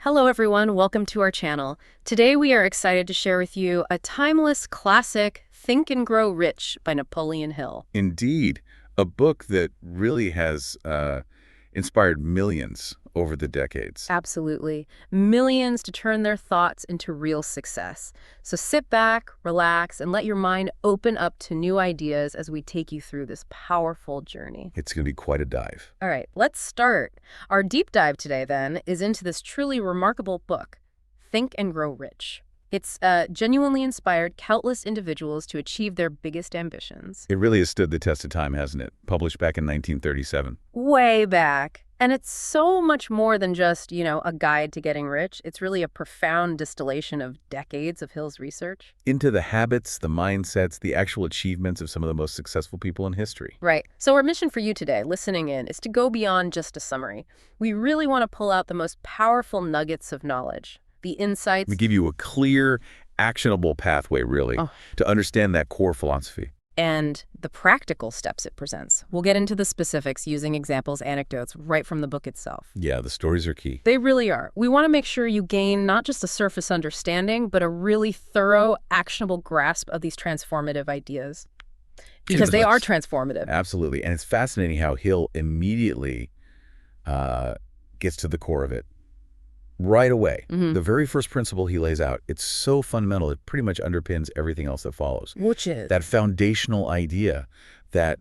Hello everyone, welcome to our channel. Today we are excited to share with you a timeless classic, Think and Grow Rich by Napoleon Hill. Indeed, a book that really has inspired millions over the decades. Absolutely. Millions to turn their thoughts into real success. So sit back, relax, and let your mind open up to new ideas as we take you through this powerful journey. It's going to be quite a dive. All right, let's start. Our deep dive today, then, is into this truly remarkable book, Think and Grow Rich. It's genuinely inspired countless individuals to achieve their biggest ambitions. It really has stood the test of time, hasn't it? Published back in 1937. Way back. And it's so much more than just, a guide to getting rich. It's really a profound distillation of decades of Hill's research. Into the habits, the mindsets, the actual achievements of some of the most successful people in history. Right. So our mission for you today, listening in, is to go beyond just a summary. We really want to pull out the most powerful nuggets of knowledge, the insights. We give you a clear, actionable pathway, really, to understand that core philosophy. And the practical steps it presents. We'll get into the specifics using examples, anecdotes, right from the book itself. Yeah, the stories are key. They really are. We want to make sure you gain not just a surface understanding, but a really thorough, actionable grasp of these transformative ideas. Because they are transformative. Absolutely. And it's fascinating how Hill immediately gets to the core of it. Right away. The very first principle he lays out, it's so fundamental, it pretty much underpins everything else that follows. Which is? That foundational idea that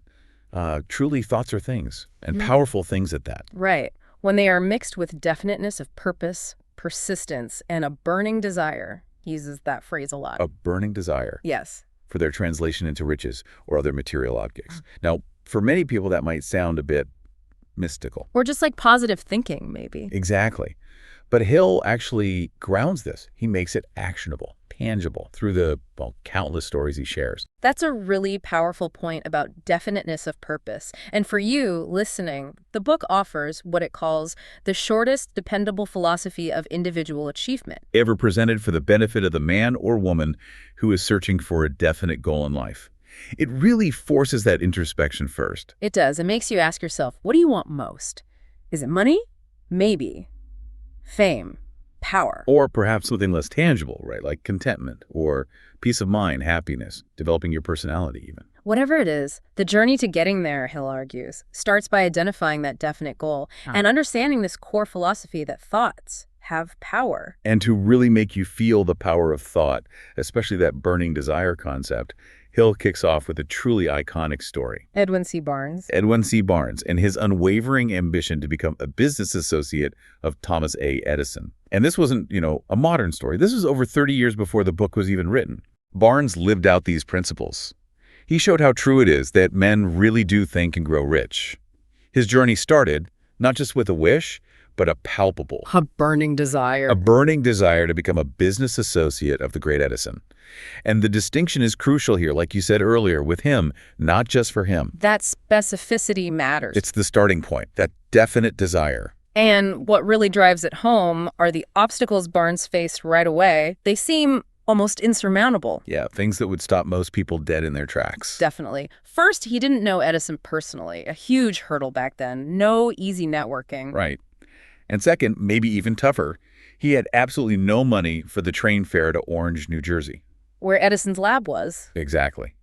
truly thoughts are things, and powerful things at that. Right. When they are mixed with definiteness of purpose, persistence, and a burning desire. He uses that phrase a lot. A burning desire. Yes. For their translation into riches or other material objects. Now, for many people, that might sound a bit mystical. Or just like positive thinking, maybe. Exactly. But Hill actually grounds this. He makes it actionable, tangible, through the countless stories he shares. That's a really powerful point about definiteness of purpose. And for you, listening, the book offers what it calls the shortest, dependable philosophy of individual achievement. Ever presented for the benefit of the man or woman who is searching for a definite goal in life. It really forces that introspection first. It does. It makes you ask yourself, what do you want most? Is it money? Maybe. Fame, power. Or perhaps something less tangible, right? Like contentment or peace of mind, happiness, developing your personality even. Whatever it is, the journey to getting there, Hill argues, starts by identifying that definite goal and understanding this core philosophy that thoughts have power. And to really make you feel the power of thought, especially that burning desire concept, Hill kicks off with a truly iconic story. Edwin C. Barnes. Edwin C. Barnes and his unwavering ambition to become a business associate of Thomas A. Edison. And this wasn't, a modern story. This was over 30 years before the book was even written. Barnes lived out these principles. He showed how true it is that men really do think and grow rich. His journey started not just with a wish, but a palpable, A burning desire. a burning desire to become a business associate of the great Edison. And the distinction is crucial here, like you said earlier, with him, not just for him. That specificity matters. It's the starting point, that definite desire. And what really drives it home are the obstacles Barnes faced right away. They seem almost insurmountable. Yeah, things that would stop most people dead in their tracks. Definitely. First, he didn't know Edison personally, a huge hurdle back then. No easy networking. Right. And second, maybe even tougher, he had absolutely no money for the train fare to Orange, New Jersey. Where Edison's lab was. Exactly.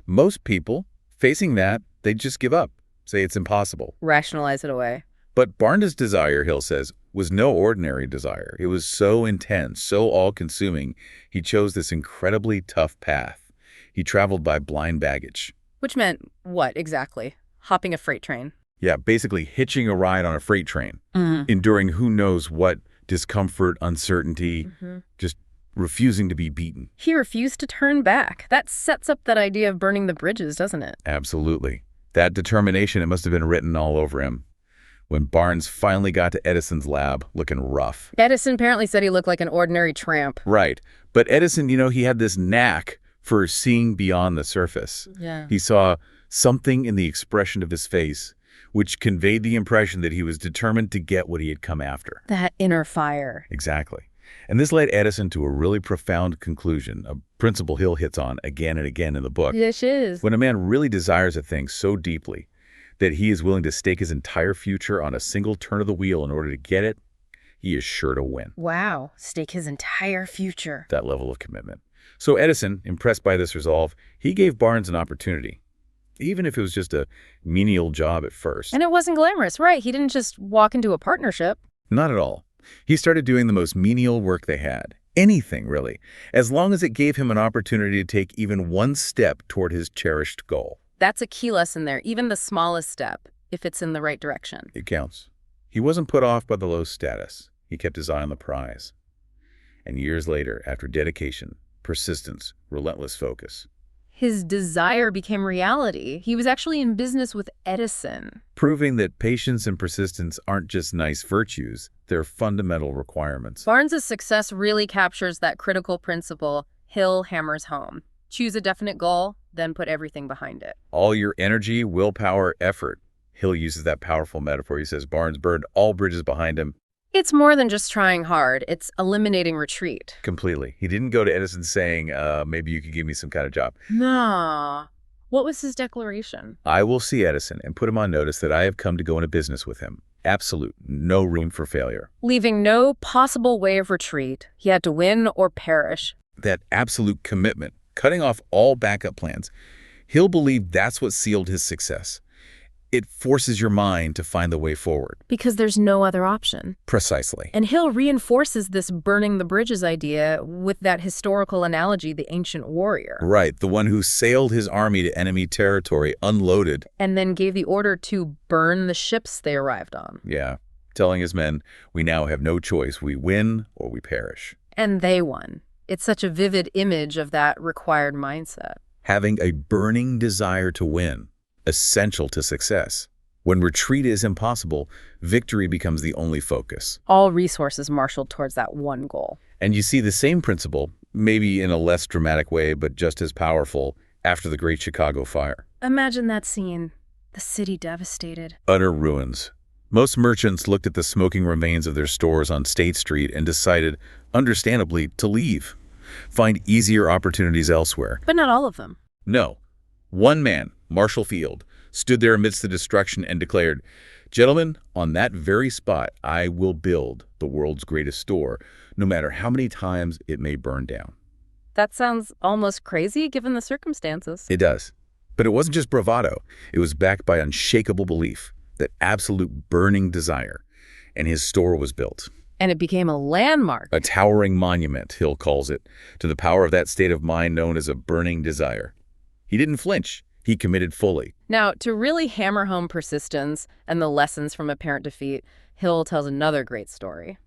Most people, facing that, they'd just give up, say it's impossible. Rationalize it away. But Barnes' desire, Hill says, was no ordinary desire. It was so intense, so all-consuming, he chose this incredibly tough path. He traveled by blind baggage. Which meant what exactly? Hopping a freight train. Yeah, basically hitching a ride on a freight train, enduring who knows what discomfort, uncertainty, just refusing to be beaten. He refused to turn back. That sets up that idea of burning the bridges, doesn't it? Absolutely. That determination, it must have been written all over him. When Barnes finally got to Edison's lab, looking rough. Edison apparently said he looked like an ordinary tramp. Right. But Edison, he had this knack for seeing beyond the surface. Yeah. He saw something in the expression of his face which conveyed the impression that he was determined to get what he had come after. That inner fire. Exactly. And this led Edison to a really profound conclusion, a principle Hill hits on again and again in the book. Yes, it is. When a man really desires a thing so deeply that he is willing to stake his entire future on a single turn of the wheel in order to get it, he is sure to win. Wow, stake his entire future. That level of commitment. So Edison, impressed by this resolve, he gave Barnes an opportunity, even if it was just a menial job at first. And it wasn't glamorous, right? He didn't just walk into a partnership. Not at all. He started doing the most menial work they had. Anything, really, as long as it gave him an opportunity to take even one step toward his cherished goal. That's a key lesson there, even the smallest step, if it's in the right direction. It counts. He wasn't put off by the low status. He kept his eye on the prize. And years later, after dedication, persistence, relentless focus, His desire became reality. He was actually in business with Edison. proving that patience and persistence aren't just nice virtues, they're fundamental requirements. Barnes's success really captures that critical principle Hill hammers home. Choose a definite goal, then put everything behind it. All your energy, willpower, effort. Hill uses that powerful metaphor. He says Barnes burned all bridges behind him It's more than just trying hard. It's eliminating retreat. completely. He didn't go to Edison saying, maybe you could give me some kind of job. Nah. What was his declaration? I will see Edison and put him on notice that I have come to go into business with him. Absolute, no room for failure. Leaving no possible way of retreat. He had to win or perish. That absolute commitment, cutting off all backup plans. Hill believed that's what sealed his success. It forces your mind to find the way forward. Because there's no other option. Precisely. And Hill reinforces this burning the bridges idea with that historical analogy, the ancient warrior. Right, the one who sailed his army to enemy territory unloaded. And then gave the order to burn the ships they arrived on. Yeah, telling his men, we now have no choice. We win or we perish. And they won. It's such a vivid image of that required mindset. Having a burning desire to win, essential to success. When retreat is impossible, victory becomes the only focus. All resources marshaled towards that one goal. And you see the same principle, maybe in a less dramatic way, but just as powerful, after the Great Chicago Fire. Imagine that scene. The city devastated. Utter ruins. Most merchants looked at the smoking remains of their stores on State Street and decided, understandably, to leave. Find easier opportunities elsewhere. But not all of them. No. One man, Marshall Field, stood there amidst the destruction and declared, gentlemen, on that very spot I will build the world's greatest store, no matter how many times it may burn down. That sounds almost crazy given the circumstances. It does. But it wasn't just bravado. It was backed by unshakable belief, that absolute burning desire. And his store was built. And it became a landmark. A towering monument, Hill calls it, to the power of that state of mind known as a burning desire. He didn't flinch. He committed fully. Now, to really hammer home persistence and the lessons from apparent defeat, Hill tells another great story.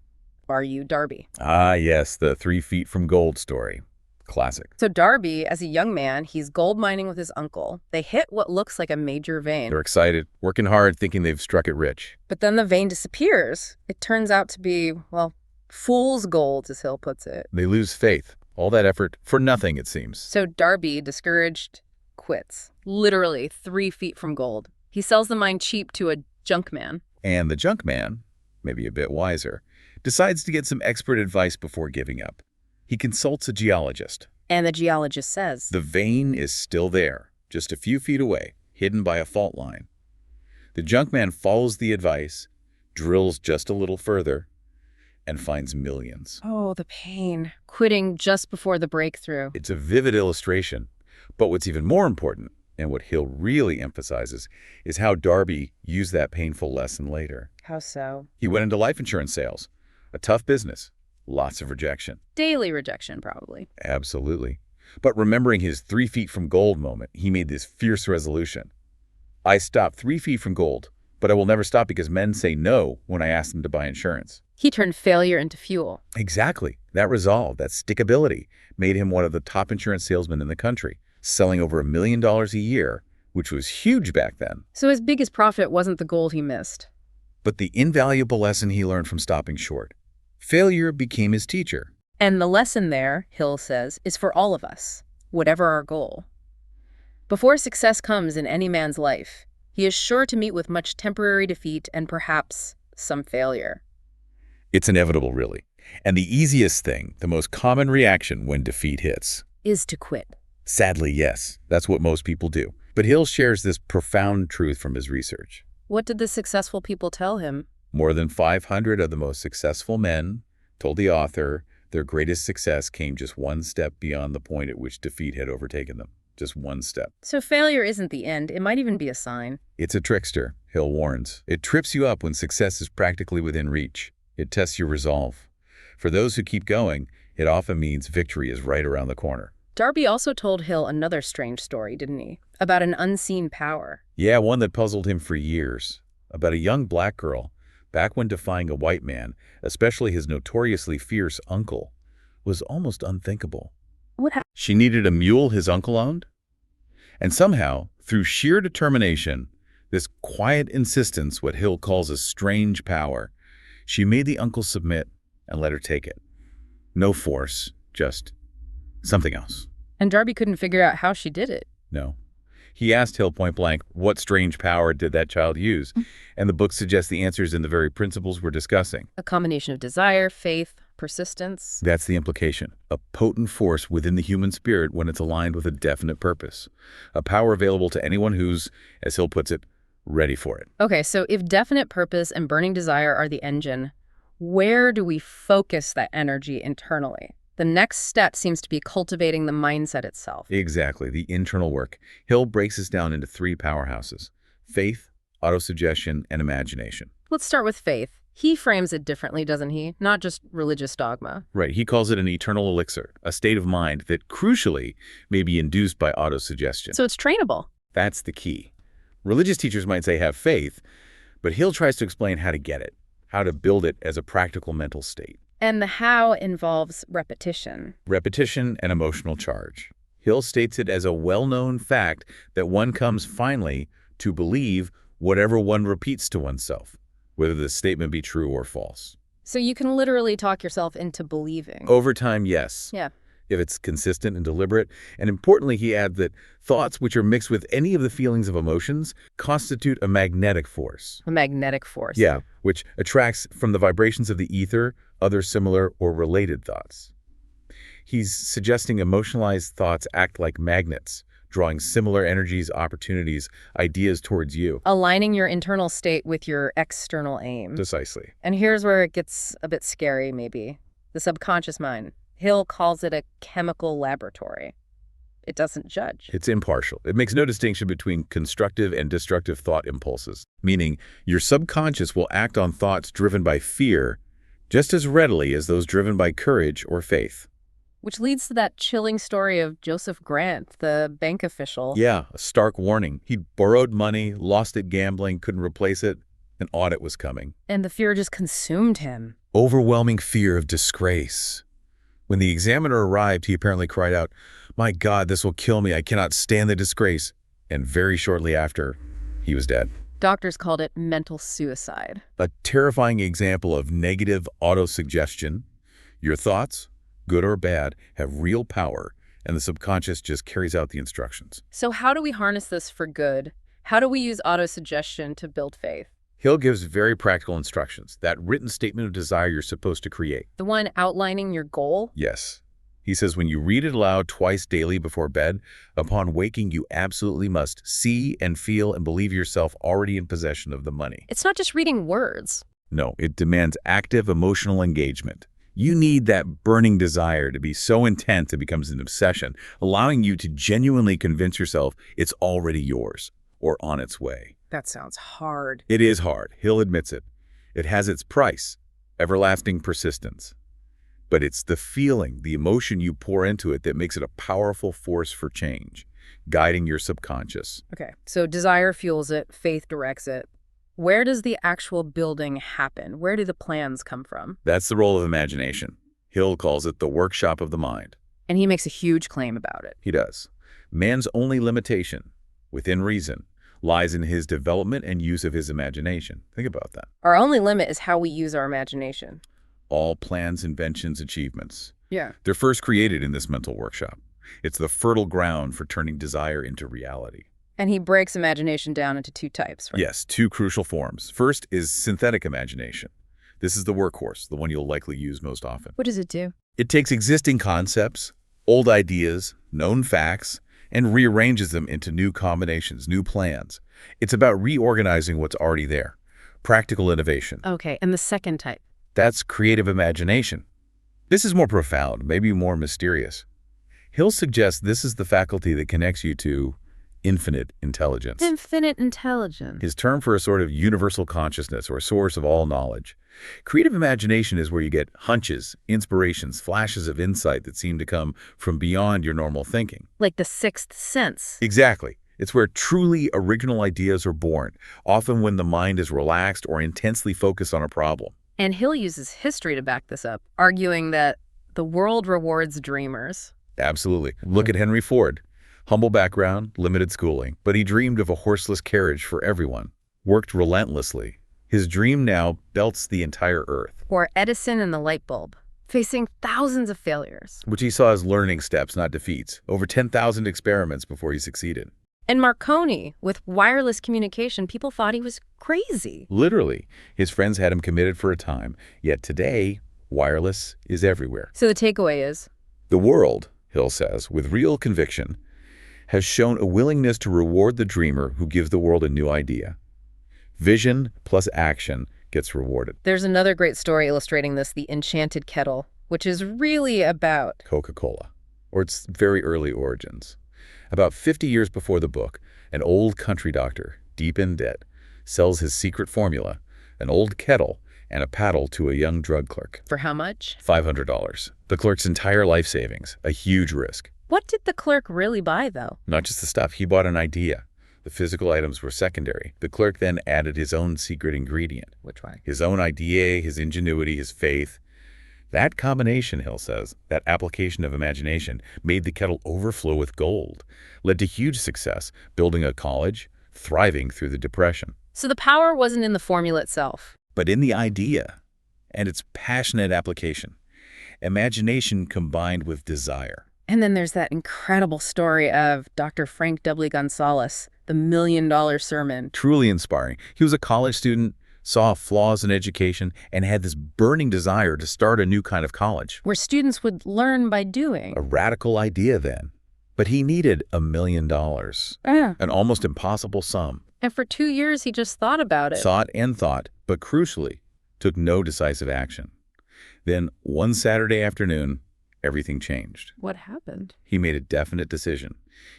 R.U. Darby. Ah, yes, the 3 feet from gold story. Classic. So Darby, as a young man, he's gold mining with his uncle. They hit what looks like a major vein. They're excited, working hard, thinking they've struck it rich. But then the vein disappears. It turns out to be, well, fool's gold, as Hill puts it. They lose faith. All that effort for nothing, it seems. So Darby, discouraged, quits. Literally 3 feet from gold. He sells the mine cheap to a junk man. And the junk man, maybe a bit wiser, decides to get some expert advice before giving up. He consults a geologist. And the geologist says, The vein is still there, just a few feet away, hidden by a fault line. The junk man follows the advice, drills just a little further, and finds millions. oh, the pain. Quitting just before the breakthrough. It's a vivid illustration, but what's even more important, and what Hill really emphasizes, is how Darby used that painful lesson later. How so? He went into life insurance sales, a tough business, lots of rejection. Daily rejection, probably. Absolutely. But remembering his 3 feet from gold moment, he made this fierce resolution. I stopped 3 feet from gold, but I will never stop because men say no when I ask them to buy insurance. He turned failure into fuel. Exactly. That resolve, that stickability, made him one of the top insurance salesmen in the country, selling over $1 million a year, which was huge back then. So his biggest profit wasn't the gold he missed. But the invaluable lesson he learned from stopping short. Failure became his teacher. And the lesson there, Hill says, is for all of us, whatever our goal. Before success comes in any man's life, he is sure to meet with much temporary defeat and perhaps some failure. It's inevitable, really. And the easiest thing, the most common reaction when defeat hits. Is to quit. Sadly, yes. That's what most people do. But Hill shares this profound truth from his research. What did the successful people tell him? More than 500 of the most successful men told the author their greatest success came just one step beyond the point at which defeat had overtaken them. Just one step. So failure isn't the end. It might even be a sign. It's a trickster, Hill warns. It trips you up when success is practically within reach. It tests your resolve. For those who keep going, it often means victory is right around the corner. Darby also told Hill another strange story, didn't he? About an unseen power. Yeah, one that puzzled him for years. About a young black girl, back when defying a white man, especially his notoriously fierce uncle, was almost unthinkable. What happened? She needed a mule his uncle owned. And somehow, through sheer determination, this quiet insistence, what Hill calls a strange power, she made the uncle submit and let her take it. No force, just something else. And Darby couldn't figure out how she did it. No. He asked Hill point blank, what strange power did that child use? And the book suggests the answers in the very principles we're discussing. A combination of desire, faith, persistence. That's the implication. A potent force within the human spirit when it's aligned with a definite purpose. A power available to anyone who's, as Hill puts it, ready for it. Okay, so if definite purpose and burning desire are the engine, where do we focus that energy internally? The next step seems to be cultivating the mindset itself. Exactly, the internal work. Hill breaks this down into three powerhouses: faith, autosuggestion, and imagination. Let's start with faith. He frames it differently, doesn't he? Not just religious dogma. Right, he calls it an eternal elixir, a state of mind that, crucially, may be induced by autosuggestion. So it's trainable. That's the key. Religious teachers might say have faith, but Hill tries to explain how to get it, how to build it as a practical mental state. And the how involves repetition. Repetition and emotional charge. Hill states it as a well-known fact that one comes finally to believe whatever one repeats to oneself, whether the statement be true or false. So you can literally talk yourself into believing. Over time, yes. Yeah. If it's consistent and deliberate. And importantly, he adds that thoughts which are mixed with any of the feelings of emotions constitute a magnetic force. A magnetic force. Yeah, which attracts from the vibrations of the ether other similar or related thoughts. He's suggesting emotionalized thoughts act like magnets, drawing similar energies, opportunities, ideas towards you. Aligning your internal state with your external aim. Precisely. And here's where it gets a bit scary, maybe. The subconscious mind. Hill calls it a chemical laboratory. It doesn't judge. It's impartial. It makes no distinction between constructive and destructive thought impulses, meaning your subconscious will act on thoughts driven by fear just as readily as those driven by courage or faith. Which leads to that chilling story of Joseph Grant, the bank official. Yeah, a stark warning. He'd borrowed money, lost it gambling, couldn't replace it. An audit was coming. And the fear just consumed him. Overwhelming fear of disgrace. When the examiner arrived, he apparently cried out, "My God, this will kill me. I cannot stand the disgrace." And very shortly after, he was dead. Doctors called it mental suicide. A terrifying example of negative autosuggestion. Your thoughts, good or bad, have real power, and the subconscious just carries out the instructions. So how do we harness this for good? How do we use autosuggestion to build faith? Hill gives very practical instructions, that written statement of desire you're supposed to create. The one outlining your goal? Yes. He says when you read it aloud twice daily before bed, upon waking you absolutely must see and feel and believe yourself already in possession of the money. It's not just reading words. No, it demands active emotional engagement. You need that burning desire to be so intense it becomes an obsession, allowing you to genuinely convince yourself it's already yours or on its way. That sounds hard. It is hard. Hill admits it. It has its price, everlasting persistence. But it's the feeling, the emotion you pour into it that makes it a powerful force for change, guiding your subconscious. Okay, so desire fuels it, faith directs it. Where does the actual building happen? Where do the plans come from? That's the role of imagination. Hill calls it the workshop of the mind. And he makes a huge claim about it. He does. Man's only limitation, within reason, lies in his development and use of his imagination. Think about that. Our only limit is how we use our imagination. All plans, inventions, achievements. Yeah. They're first created in this mental workshop. It's the fertile ground for turning desire into reality. And he breaks imagination down into two types, right? Yes, two crucial forms. First is synthetic imagination. This is the workhorse, the one you'll likely use most often. What does it do? It takes existing concepts, old ideas, known facts, and rearranges them into new combinations, new plans. It's about reorganizing what's already there, practical innovation. Okay, and the second type? That's creative imagination. This is more profound, maybe more mysterious. Hill suggests this is the faculty that connects you to infinite intelligence. Infinite intelligence. His term for a sort of universal consciousness or source of all knowledge. Creative imagination is where you get hunches, inspirations, flashes of insight that seem to come from beyond your normal thinking. Like the sixth sense. Exactly. It's where truly original ideas are born, often when the mind is relaxed or intensely focused on a problem. And Hill uses history to back this up, arguing that the world rewards dreamers. Absolutely. Look at Henry Ford. Humble background, limited schooling, but he dreamed of a horseless carriage for everyone, worked relentlessly. His dream now belts the entire earth. Or Edison and the light bulb, facing thousands of failures. Which he saw as learning steps, not defeats. Over 10,000 experiments before he succeeded. And Marconi, with wireless communication, people thought he was crazy. Literally. His friends had him committed for a time, yet today, wireless is everywhere. So the takeaway is? The world, Hill says, with real conviction, has shown a willingness to reward the dreamer who gives the world a new idea. Vision plus action gets rewarded. There's another great story illustrating this, The Enchanted Kettle, which is really about Coca-Cola, or its very early origins. About 50 years before the book, an old country doctor, deep in debt, sells his secret formula, an old kettle and a paddle to a young drug clerk. For how much? $500. The clerk's entire life savings, a huge risk. What did the clerk really buy, though? Not just the stuff, he bought an idea. The physical items were secondary. The clerk then added his own secret ingredient. Which one? His own idea, his ingenuity, his faith. That combination, Hill says, that application of imagination, made the kettle overflow with gold, led to huge success, building a college, thriving through the Depression. So the power wasn't in the formula itself, but in the idea and its passionate application. Imagination combined with desire. And then there's that incredible story of Dr. Frank W. Gonzalez, the $1 Million Sermon. Truly inspiring. He was a college student, saw flaws in education, and had this burning desire to start a new kind of college. Where students would learn by doing. A radical idea then. But he needed $1 million. An almost impossible sum. And for 2 years, he just thought about it. Thought and thought, but crucially, took no decisive action. Then, one Saturday afternoon, everything changed. What happened? He made a definite decision.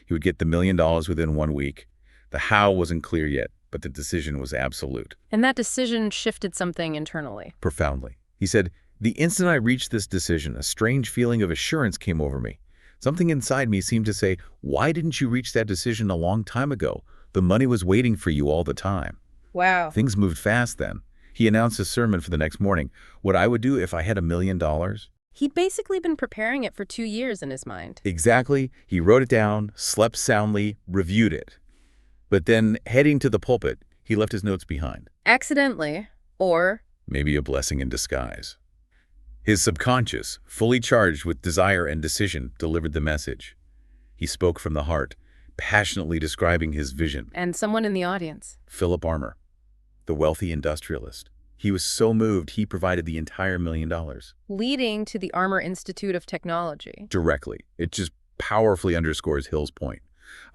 He would get the $1 million within 1 week. The how wasn't clear yet, but the decision was absolute. And that decision shifted something internally. Profoundly. He said, "The instant I reached this decision, a strange feeling of assurance came over me. Something inside me seemed to say, why didn't you reach that decision a long time ago? The money was waiting for you all the time." Wow. Things moved fast then. He announced his sermon for the next morning. What I would do if I had $1 million? He'd basically been preparing it for 2 years in his mind. Exactly. He wrote it down, slept soundly, reviewed it. But then, heading to the pulpit, he left his notes behind. Accidentally, or maybe a blessing in disguise. His subconscious, fully charged with desire and decision, delivered the message. He spoke from the heart, passionately describing his vision. And someone in the audience. Philip Armour, the wealthy industrialist. He was so moved, he provided the entire $1 million. Leading to the Armour Institute of Technology. Directly. It just powerfully underscores Hill's point.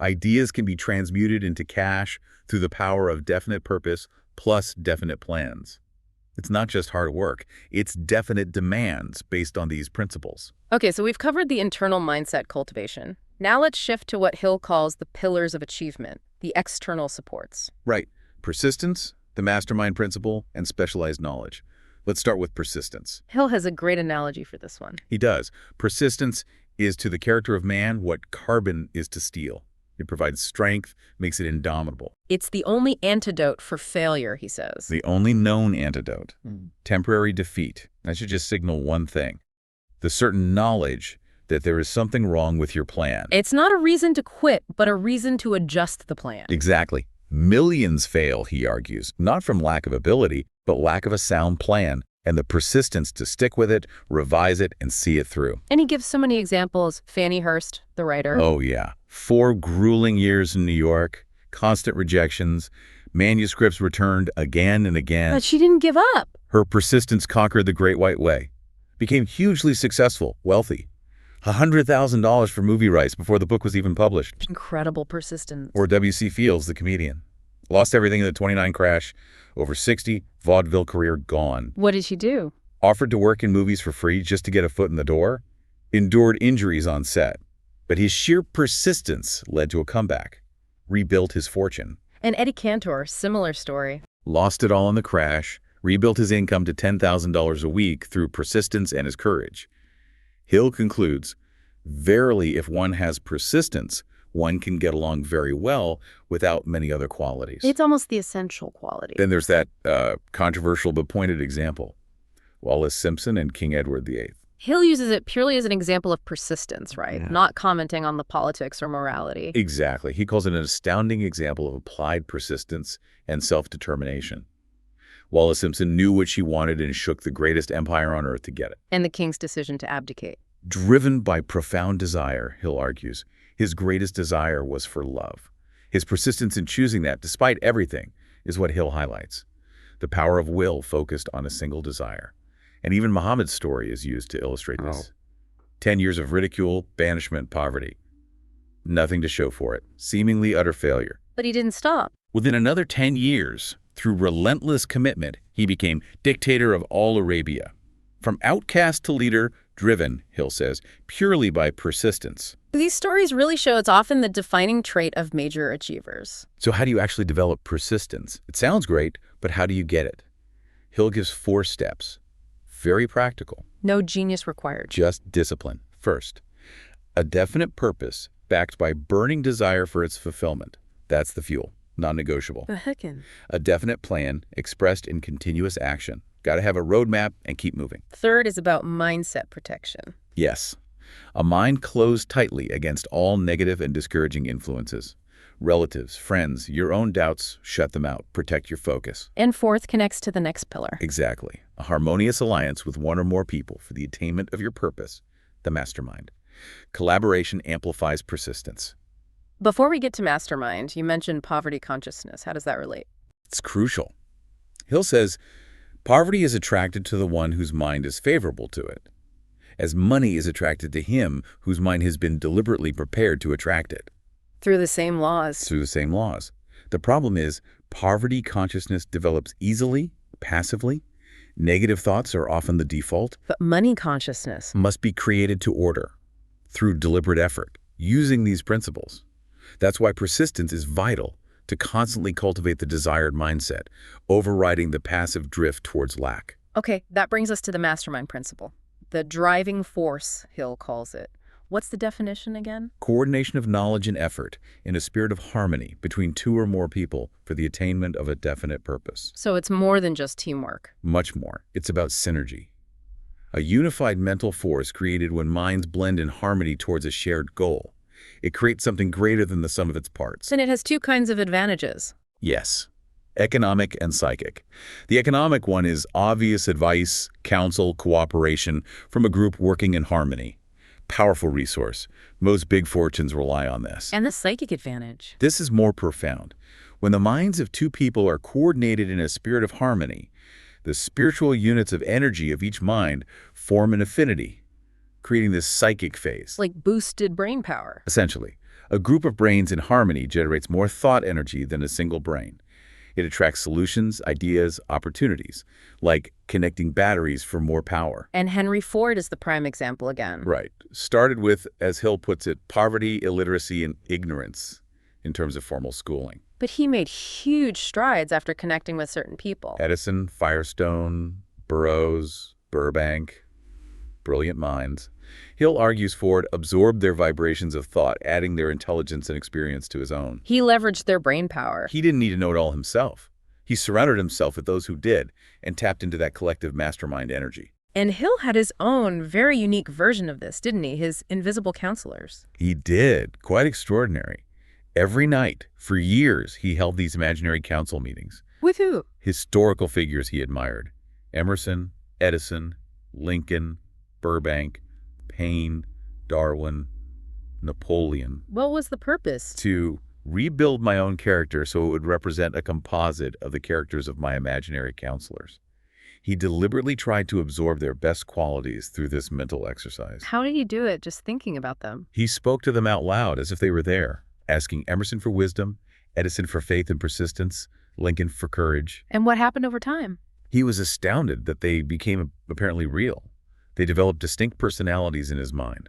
Ideas can be transmuted into cash through the power of definite purpose plus definite plans. It's not just hard work, it's definite demands based on these principles. Okay, so we've covered the internal mindset cultivation. Now let's shift to what Hill calls the pillars of achievement, the external supports. Right. Persistence, the mastermind principle, and specialized knowledge. Let's start with persistence. Hill has a great analogy for this one. He does. Persistence is to the character of man what carbon is to steel. It provides strength, makes it indomitable. It's the only antidote for failure, he says. The only known antidote. Temporary defeat. That should just signal one thing. The certain knowledge that there is something wrong with your plan. It's not a reason to quit, but a reason to adjust the plan. Exactly. Millions fail, he argues, not from lack of ability, but lack of a sound plan and the persistence to stick with it, revise it, and see it through. And he gives so many examples. Fannie Hurst, the writer. Oh, yeah. 4 grueling years in New York, constant rejections, manuscripts returned again and again. But she didn't give up. Her persistence conquered the Great White Way, became hugely successful, wealthy. $100,000 for movie rights before the book was even published. Incredible persistence. Or W.C. Fields, the comedian. Lost everything in the 29 crash. Over 60, vaudeville career gone. What did she do? Offered to work in movies for free just to get a foot in the door. Endured injuries on set. But his sheer persistence led to a comeback. Rebuilt his fortune. And Eddie Cantor, similar story. Lost it all in the crash. Rebuilt his income to $10,000 a week through persistence and his courage. Hill concludes, verily, if one has persistence, one can get along very well without many other qualities. It's almost the essential quality. Then there's that controversial but pointed example, Wallace Simpson and King Edward VIII. Hill uses it purely as an example of persistence, right? Yeah. Not commenting on the politics or morality. Exactly. He calls it an astounding example of applied persistence and self-determination. Wallace Simpson knew what she wanted and shook the greatest empire on earth to get it. And the king's decision to abdicate. Driven by profound desire, Hill argues, his greatest desire was for love. His persistence in choosing that, despite everything, is what Hill highlights. The power of will focused on a single desire. And even Muhammad's story is used to illustrate this. 10 years of ridicule, banishment, poverty. Nothing to show for it. Seemingly utter failure. But he didn't stop. Within another 10 years, through relentless commitment, he became dictator of all Arabia. From outcast to leader, driven, Hill says, purely by persistence. These stories really show it's often the defining trait of major achievers. So how do you actually develop persistence? It sounds great, but how do you get it? Hill gives 4 steps. Very practical. No genius required. Just discipline. First, a definite purpose backed by burning desire for its fulfillment. That's the fuel, non-negotiable. The heckin'. A definite plan expressed in continuous action. Got to have a roadmap and keep moving. Third is about mindset protection. Yes. A mind closed tightly against all negative and discouraging influences. Relatives, friends, your own doubts, shut them out. Protect your focus. And fourth connects to the next pillar. Exactly. A harmonious alliance with one or more people for the attainment of your purpose, the mastermind. Collaboration amplifies persistence. Before we get to mastermind, you mentioned poverty consciousness. How does that relate? It's crucial. Hill says, poverty is attracted to the one whose mind is favorable to it, as money is attracted to him whose mind has been deliberately prepared to attract it. Through the same laws. Through the same laws. The problem is, poverty consciousness develops easily, passively. Negative thoughts are often the default. But money consciousness must be created to order through deliberate effort, using these principles. That's why persistence is vital to constantly cultivate the desired mindset, overriding the passive drift towards lack. Okay, that brings us to the mastermind principle. The driving force, Hill calls it. What's the definition again? Coordination of knowledge and effort in a spirit of harmony between 2 or more people for the attainment of a definite purpose. So it's more than just teamwork. Much more. It's about synergy. A unified mental force created when minds blend in harmony towards a shared goal. It creates something greater than the sum of its parts. And it has 2 kinds of advantages. Yes. Economic and psychic. The economic one is obvious advice, counsel, cooperation from a group working in harmony. Powerful resource. Most big fortunes rely on this. And the psychic advantage. This is more profound. When the minds of 2 people are coordinated in a spirit of harmony, the spiritual units of energy of each mind form an affinity, creating this psychic phase. Like boosted brain power. Essentially, a group of brains in harmony generates more thought energy than a single brain. It attracts solutions, ideas, opportunities, like connecting batteries for more power. And Henry Ford is the prime example again. Right. Started with, as Hill puts it, poverty, illiteracy, and ignorance in terms of formal schooling. But he made huge strides after connecting with certain people. Edison, Firestone, Burroughs, Burbank, brilliant minds. Hill argues Ford absorbed their vibrations of thought, adding their intelligence and experience to his own. He leveraged their brain power. He didn't need to know it all himself. He surrounded himself with those who did and tapped into that collective mastermind energy. And Hill had his own very unique version of this, didn't he? His invisible counselors. He did. Quite extraordinary. Every night, for years, he held these imaginary council meetings. With who? Historical figures he admired. Emerson, Edison, Lincoln, Burbank, Paine, Darwin, Napoleon. What was the purpose? To rebuild my own character so it would represent a composite of the characters of my imaginary counselors. He deliberately tried to absorb their best qualities through this mental exercise. How did he do it, just thinking about them? He spoke to them out loud as if they were there, asking Emerson for wisdom, Edison for faith and persistence, Lincoln for courage. And what happened over time? He was astounded that they became apparently real. They developed distinct personalities in his mind.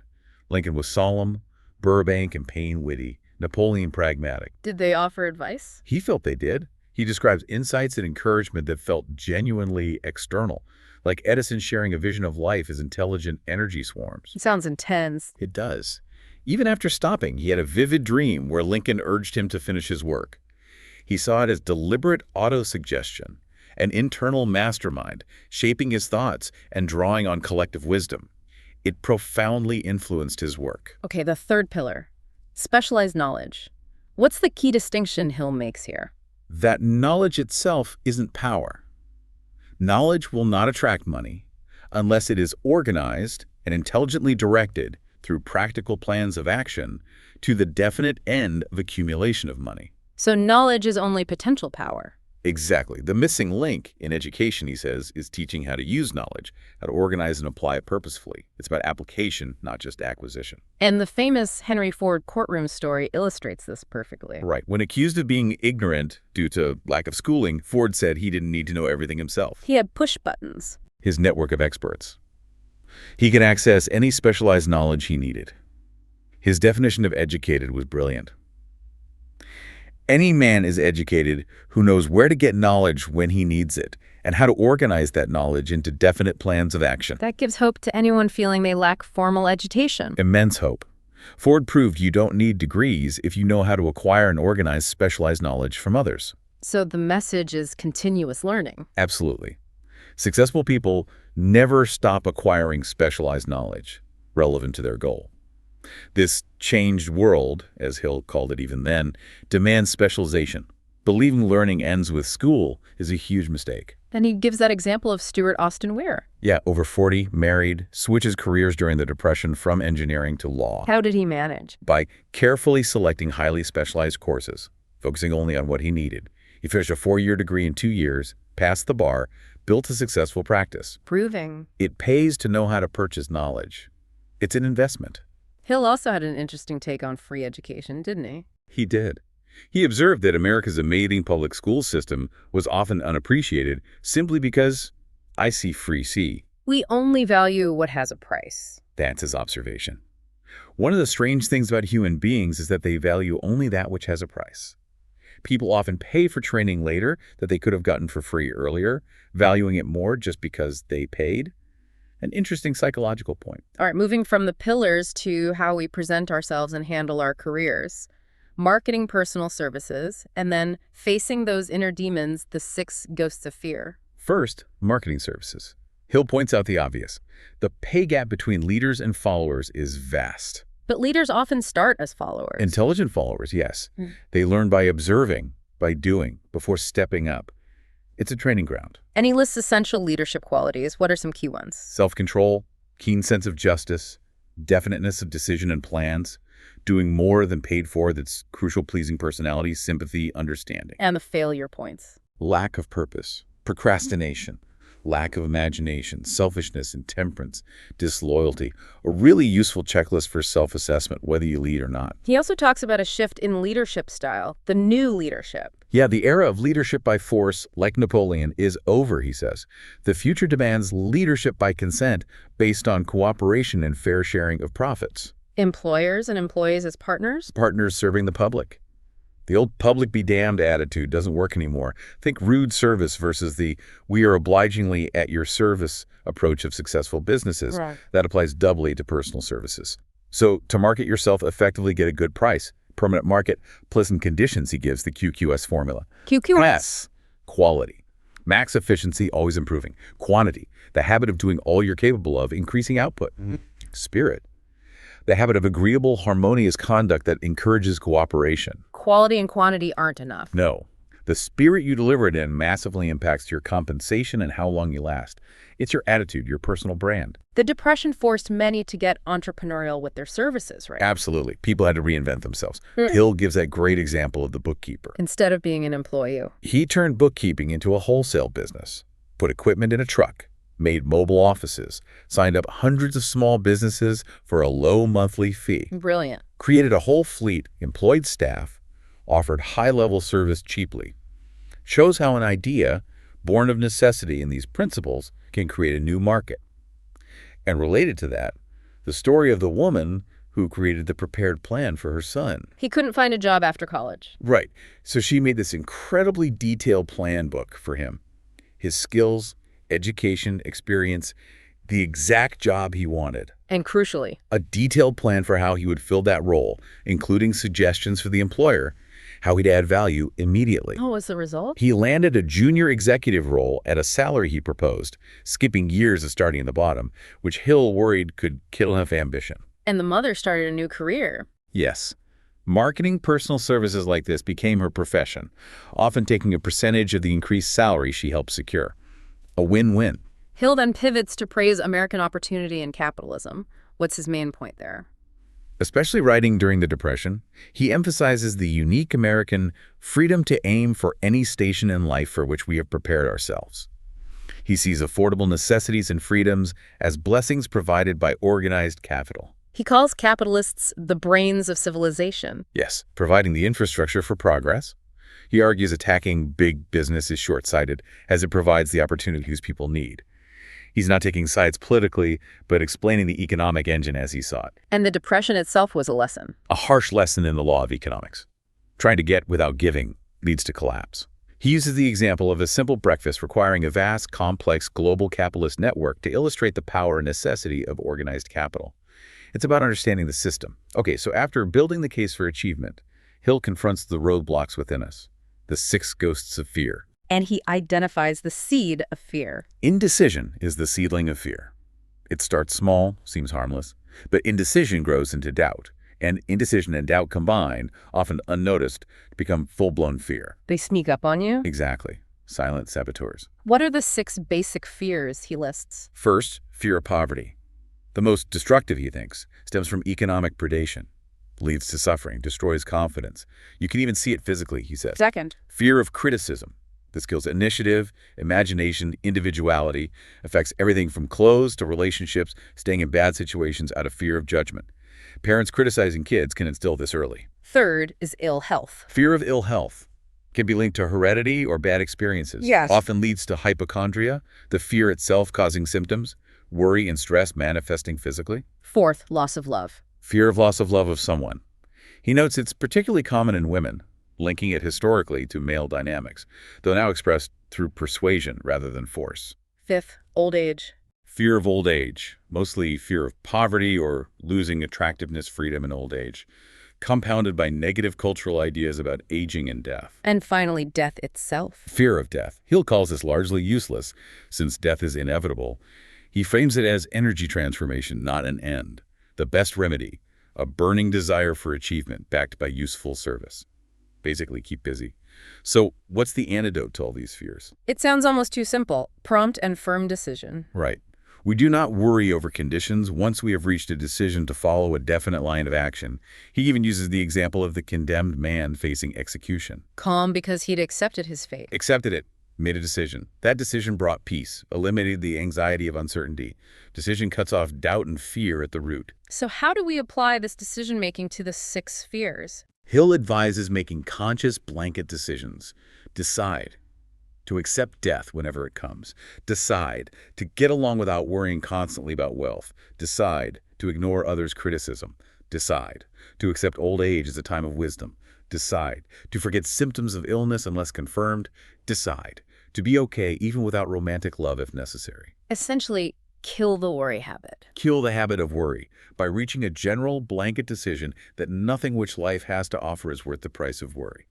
Lincoln was solemn, Burbank and Paine witty, Napoleon pragmatic. Did they offer advice? He felt they did. He describes insights and encouragement that felt genuinely external, like Edison sharing a vision of life as intelligent energy swarms. It sounds intense. It does. Even after stopping, he had a vivid dream where Lincoln urged him to finish his work. He saw it as deliberate autosuggestion, an internal mastermind, shaping his thoughts and drawing on collective wisdom. It profoundly influenced his work. Okay, the third pillar, specialized knowledge. What's the key distinction Hill makes here? That knowledge itself isn't power. Knowledge will not attract money unless it is organized and intelligently directed through practical plans of action to the definite end of accumulation of money. So knowledge is only potential power. Exactly. The missing link in education, he says, is teaching how to use knowledge, how to organize and apply it purposefully. It's about application, not just acquisition. And the famous Henry Ford courtroom story illustrates this perfectly. Right. When accused of being ignorant due to lack of schooling, Ford said he didn't need to know everything himself. He had push buttons. His network of experts. He could access any specialized knowledge he needed. His definition of educated was brilliant. Any man is educated who knows where to get knowledge when he needs it and how to organize that knowledge into definite plans of action. That gives hope to anyone feeling they lack formal education. Immense hope. Ford proved you don't need degrees if you know how to acquire and organize specialized knowledge from others. So the message is continuous learning. Absolutely. Successful people never stop acquiring specialized knowledge relevant to their goal. This changed world, as Hill called it even then, demands specialization. Believing learning ends with school is a huge mistake. And he gives that example of Stuart Austin Weir. Yeah, over 40, married, switches careers during the Depression from engineering to law. How did he manage? By carefully selecting highly specialized courses, focusing only on what he needed. He finished a 4-year degree in 2 years, passed the bar, built a successful practice. Proving. It pays to know how to purchase knowledge. It's an investment. Hill also had an interesting take on free education, didn't he? He did. He observed that America's amazing public school system was often unappreciated simply because I see free C. We only value what has a price. That's his observation. One of the strange things about human beings is that they value only that which has a price. People often pay for training later that they could have gotten for free earlier, valuing it more just because they paid. An interesting psychological point. All right, moving from the pillars to how we present ourselves and handle our careers. Marketing personal services, and then facing those inner demons, the 6 ghosts of fear. First, marketing services. Hill points out the obvious. The pay gap between leaders and followers is vast. But leaders often start as followers. Intelligent followers, yes. They learn by observing, by doing, before stepping up. It's a training ground. And he lists essential leadership qualities. What are some key ones? Self-control, keen sense of justice, definiteness of decision and plans, doing more than paid for that's crucial, pleasing personality, sympathy, understanding. And the failure points. Lack of purpose, procrastination, lack of imagination, selfishness, intemperance, disloyalty. A really useful checklist for self-assessment, whether you lead or not. He also talks about a shift in leadership style, the new leadership. Yeah, the era of leadership by force, like Napoleon, is over, he says. The future demands leadership by consent based on cooperation and fair sharing of profits. Employers and employees as partners? Partners serving the public. The old public be damned attitude doesn't work anymore. Think rude service versus the we are obligingly at your service approach of successful businesses. Right. That applies doubly to personal services. So to market yourself effectively, get a good price. Permanent market, pleasant conditions, he gives the QQS formula. QQS. S, quality. Max efficiency, always improving. Quantity, the habit of doing all you're capable of, increasing output. Spirit, the habit of agreeable, harmonious conduct that encourages cooperation. Quality and quantity aren't enough. No. The spirit you deliver it in massively impacts your compensation and how long you last. It's your attitude, your personal brand. The Depression forced many to get entrepreneurial with their services, right? Absolutely. People had to reinvent themselves. Hill gives that great example of the bookkeeper. Instead of being an employee. He turned bookkeeping into a wholesale business, put equipment in a truck, made mobile offices, signed up hundreds of small businesses for a low monthly fee, Brilliant. created a whole fleet, employed staff, offered high-level service cheaply. Shows how an idea, born of necessity in these principles, can create a new market. And related to that, the story of the woman who created the prepared plan for her son. He couldn't find a job after college. Right. So she made this incredibly detailed plan book for him. His skills, education, experience, the exact job he wanted. And crucially, A detailed plan for how he would fill that role, including suggestions for the employer, how he'd add value immediately. what was the result? He landed a junior executive role at a salary he proposed, skipping years of starting at the bottom, which Hill worried could kill his ambition. And the mother started a new career. Yes. Marketing personal services like this became her profession, often taking a percentage of the increased salary she helped secure. A win-win. Hill then pivots to praise American opportunity and capitalism. What's his main point there? Especially writing during the Depression, he emphasizes the unique American freedom to aim for any station in life for which we have prepared ourselves. He sees affordable necessities and freedoms as blessings provided by organized capital. He calls capitalists the brains of civilization. Yes, providing the infrastructure for progress. He argues attacking big business is short-sighted, as it provides the opportunities people need. He's not taking sides politically, but explaining the economic engine as he saw it. And the Depression itself was a lesson. A harsh lesson in the law of economics. Trying to get without giving leads to collapse. He uses the example of a simple breakfast requiring a vast, complex, global capitalist network to illustrate the power and necessity of organized capital. It's about understanding the system. Okay, so after building the case for achievement, Hill confronts the roadblocks within us, the 6 ghosts of fear. And he identifies the seed of fear. Indecision is the seedling of fear. It starts small, seems harmless, but indecision grows into doubt, and indecision and doubt combined, often unnoticed, become full-blown fear. They sneak up on you? Exactly. Silent saboteurs. What are the 6 basic fears he lists? First, fear of poverty. The most destructive, he thinks, stems from economic predation. Leads to suffering, destroys confidence. You can even see it physically, he says. Second, Fear of criticism. This kills initiative, imagination, individuality, affects everything from clothes to relationships, staying in bad situations out of fear of judgment. Parents criticizing kids can instill this early. third is ill health. Fear of ill health can be linked to heredity or bad experiences. Yes. Often leads to hypochondria, the fear itself causing symptoms, worry and stress manifesting physically. Fourth, loss of love. Fear of loss of love of someone. He notes it's particularly common in women, linking it historically to male dynamics, though now expressed through persuasion rather than force. Fifth, old age. Fear of old age, mostly fear of poverty or losing attractiveness, freedom in old age, compounded by negative cultural ideas about aging and death. And finally, death itself. Fear of death. Hill calls this largely useless, since death is inevitable. He frames it as energy transformation, not an end. The best remedy, a burning desire for achievement backed by useful service. Basically, keep busy. So what's the antidote to all these fears? It sounds almost too simple. Prompt and firm decision. Right. We do not worry over conditions once we have reached a decision to follow a definite line of action. He even uses the example of the condemned man facing execution. Calm because he'd accepted his fate. Accepted it, made a decision. That decision brought peace, eliminated the anxiety of uncertainty. Decision cuts off doubt and fear at the root. So how do we apply this decision-making to the 6 fears? Hill advises making conscious blanket decisions. Decide to accept death whenever it comes. Decide to get along without worrying constantly about wealth. Decide to ignore others' criticism. Decide to accept old age as a time of wisdom. Decide to forget symptoms of illness unless confirmed. Decide to be okay even without romantic love if necessary. Essentially, kill the worry habit. Kill the habit of worry by reaching a general blanket decision that nothing which life has to offer is worth the price of worry.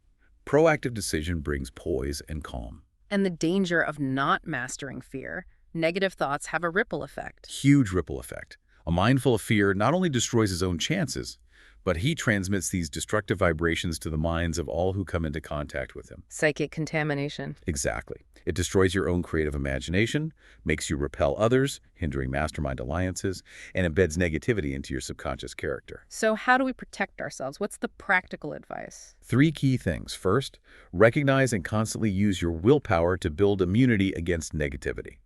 Proactive decision brings poise and calm. And the danger of not mastering fear. Negative thoughts have a ripple effect. Huge ripple effect. A mind full of fear not only destroys his own chances, but he transmits these destructive vibrations to the minds of all who come into contact with him. Psychic contamination. Exactly. It destroys your own creative imagination, makes you repel others, hindering mastermind alliances, and embeds negativity into your subconscious character. So how do we protect ourselves? What's the practical advice? 3 key things. First, recognize and constantly use your willpower to build immunity against negativity.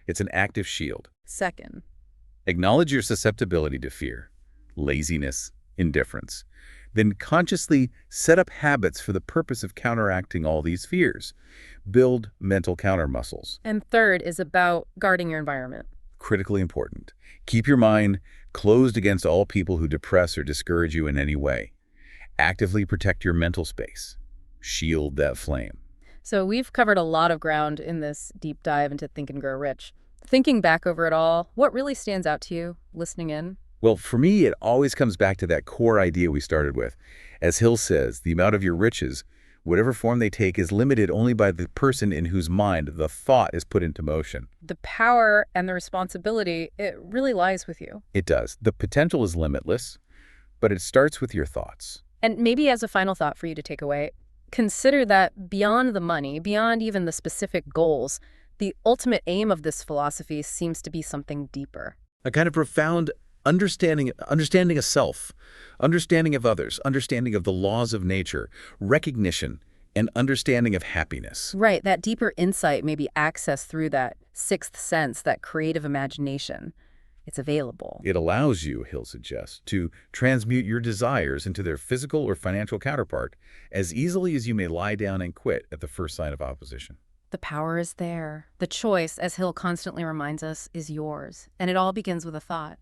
It's an active shield. Second, Acknowledge your susceptibility to fear, laziness, indifference. Then consciously set up habits for the purpose of counteracting all these fears. Build mental counter muscles. And third is about guarding your environment. Critically important. Keep your mind closed against all people who depress or discourage you in any way. Actively protect your mental space. Shield that flame. So we've covered a lot of ground in this deep dive into Think and Grow Rich. Thinking back over it all, what really stands out to you listening in? Well, for me, it always comes back to that core idea we started with. As Hill says, the amount of your riches, whatever form they take, is limited only by the person in whose mind the thought is put into motion. The power and the responsibility, it really lies with you. It does. The potential is limitless, but it starts with your thoughts. And maybe as a final thought for you to take away, consider that beyond the money, beyond even the specific goals, the ultimate aim of this philosophy seems to be something deeper. A kind of profound understanding of self, understanding of others, understanding of the laws of nature, recognition, and understanding of happiness. Right, that deeper insight may be accessed through that sixth sense, that creative imagination. It's available. It allows you, Hill suggests, to transmute your desires into their physical or financial counterpart as easily as you may lie down and quit at the first sign of opposition. The power is there. The choice, as Hill constantly reminds us, is yours. And it all begins with a thought.